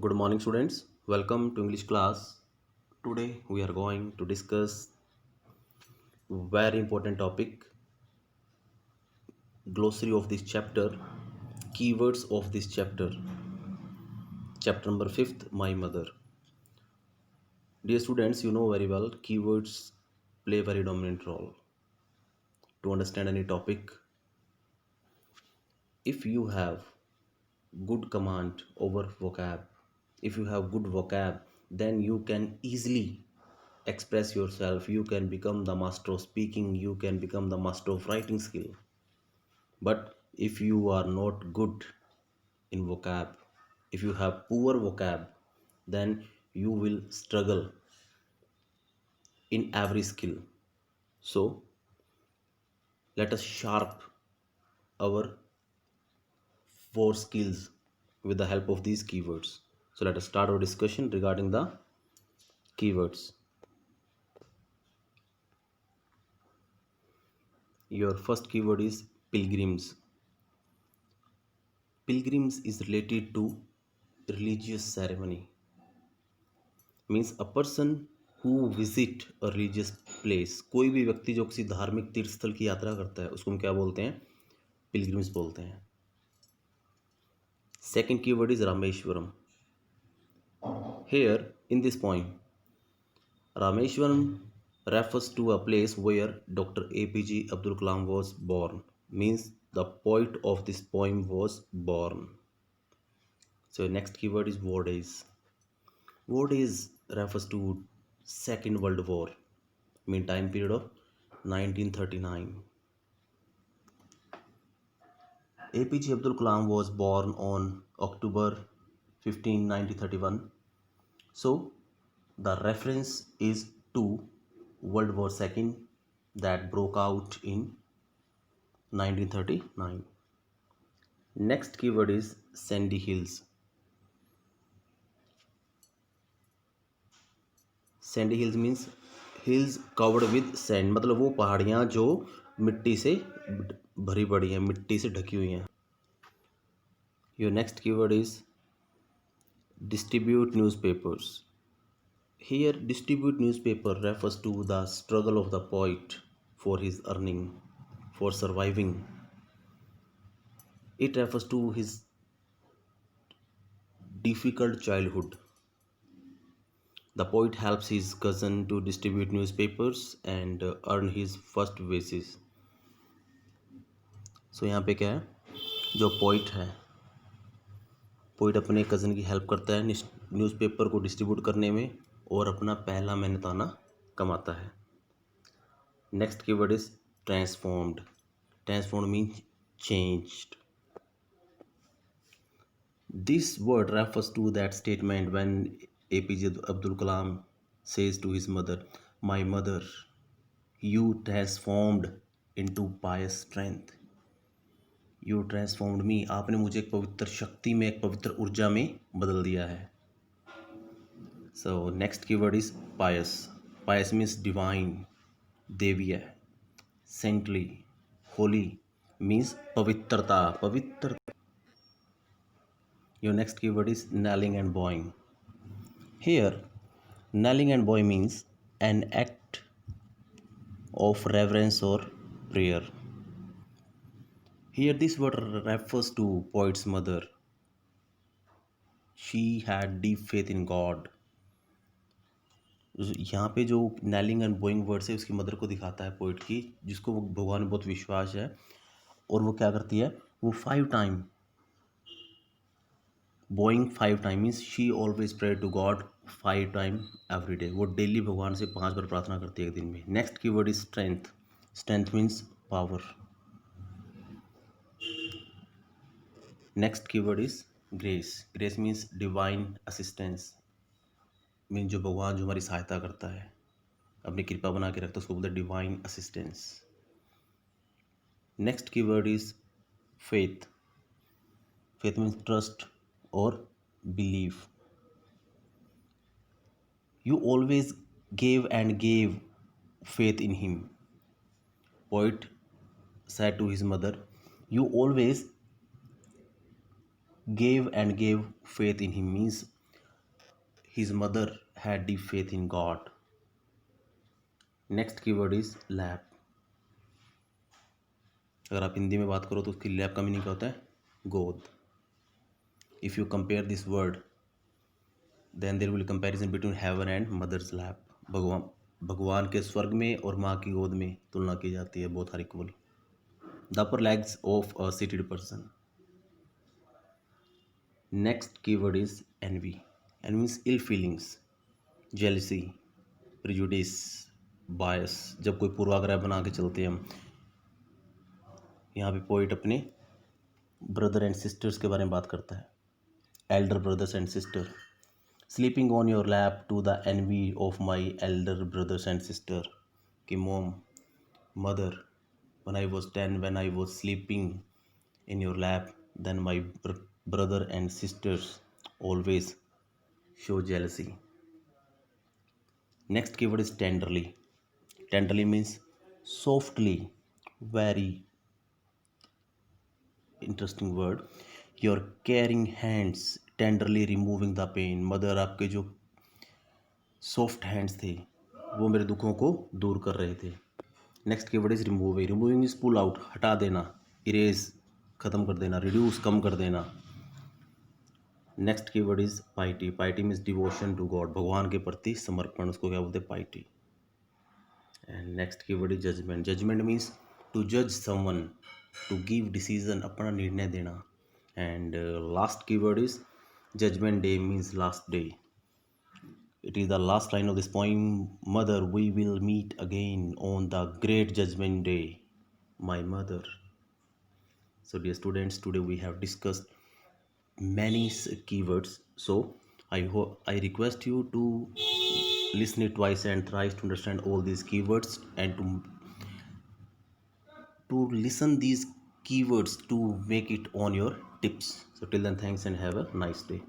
Good morning, students. Welcome to English class. Today we are going to discuss very important topic, glossary of this chapter, keywords of this chapter. Chapter number 5th, My Mother. Dear students, you know very well keywords play a very dominant role to understand any topic. If you have good command over vocab, if you have good vocab, then you can easily express yourself. You can become the master of speaking, you can become the master of writing skill. But if you are not good in vocab, if you have poor vocab, then you will struggle in every skill. So let us sharp our four skills with the help of these keywords. So let us start our discussion regarding the keywords. Your first keyword is pilgrims. Pilgrims is related to religious ceremony. Means a person who visit a religious place. कोई भी व्यक्ति जो किसी धार्मिक तीर्थ स्थल की यात्रा करता है उसको हम क्या बोलते हैं? पिलग्रिम्स बोलते हैं. Second keyword is Rameshwaram. Here in this poem, Rameshwaram refers to a place where Dr. APJ Abdul Kalam was born. Means the poet of this poem was born. So next keyword is war days. War days refers to Second World War, mean time period of 1939. APJ Abdul Kalam was born on October 15, 1931. So the reference is to World War II that broke out in 1939. Next keyword is Sandy Hills. Sandy Hills means hills covered with sand, मतलब वो पहाड़ियाँ जो मिट्टी से भरी पड़ी हैं, मिट्टी से ढकी हुई हैं. Your next keyword is distribute newspapers. Here distribute newspaper refers to the struggle of the poet for his earning, for surviving. It refers to his difficult childhood. The poet helps his cousin to distribute newspapers and earn his first wages. So यहाँ पे क्या है, जो poet है, poet अपने cousin की help करता है न्यूज़पेपर को डिस्ट्रीब्यूट करने में और अपना पहला मेहनताना कमाता है. Next keyword is transformed. Transformed means changed. This word refers to that statement when APJ Abdul Kalam says to his mother, "My mother, you transformed into pious strength. You transformed me." आपने मुझे एक पवित्र शक्ति में, एक पवित्र ऊर्जा में बदल दिया है. So next keyword is pious. Pious means divine, देवीय. Saintly, holy means पवित्रता, पवित्र. Your next keyword is knelling and bowing. Here, knelling and bowing means an act of reverence or prayer. Here, this word refers to poet's mother. She had deep faith in God. यहाँ पे जो knelling and bowing word है उसकी mother को दिखाता है poet की, जिसको वो भगवान में बहुत विश्वास है. और वो क्या करती है, वो 5 time bowing 5 time means she always pray to god 5 time every day. वो डेली भगवान से 5 बार प्रार्थना करती है एक दिन में. Next keyword is strength. Strength means power. Next keyword is grace. Grace means divine assistance. Means जो भगवान जो हमारी सहायता करता है, अपनी कृपा बना के रखता है, उसको बोलते हैं divine assistance. Next keyword is faith. Faith means trust और believe. You always gave and gave faith in him. Poet said to his mother, "You always gave and gave faith in him." Means His mother had deep faith in God. Next keyword is lap. अगर आप हिंदी में बात करो तो उसकी lap का meaning क्या होता है? गोद। If you compare this word then there will comparison between heaven and mother's lap. भगवान भगवान के स्वर्ग में और माँ की गोद में तुलना की जाती है, both are equal. The upper legs of a seated person. Next keyword is envy. Envy means ill feelings, jealousy, prejudice, bias. जब कोई पूर्वाग्रह बना के चलते हैं हम। यहाँ पे पोइट अपने ब्रदर एंड सिस्टर्स के बारे में बात करता है, elder brothers and sister. Sleeping on your lap to the envy of my elder brothers and sister. कि mom, mother, when I was 10, when I was sleeping in your lap, then my brother and sisters always show jealousy. Next keyword is tenderly. Tenderly means softly, very interesting word. Your caring hands tenderly removing the pain. Mother आपके जो soft hands थे वो मेरे दुखों को दूर कर रहे थे। Next keyword is removing. Removing is pull out, हटा देना, इरेज, ख़त्म कर देना, रिड्यूस, कम कर देना। Next keyword is piety. Piety means devotion to God, भगवान के प्रति समर्पण, उसको क्या बोलते हैं? Piety. And next keyword is judgement. Judgement means to जज समवन, टू गिव डिसीजन, अपना निर्णय देना। And last keyword is judgement day means last day. It is the last line of this poem. Mother, we will meet again on the great judgment day. My mother. So dear students, today we have discussed many keywords. So I request you to listen it twice and thrice to understand all these keywords, and to listen these keywords to make it on your tips. So till then, thanks and have a nice day.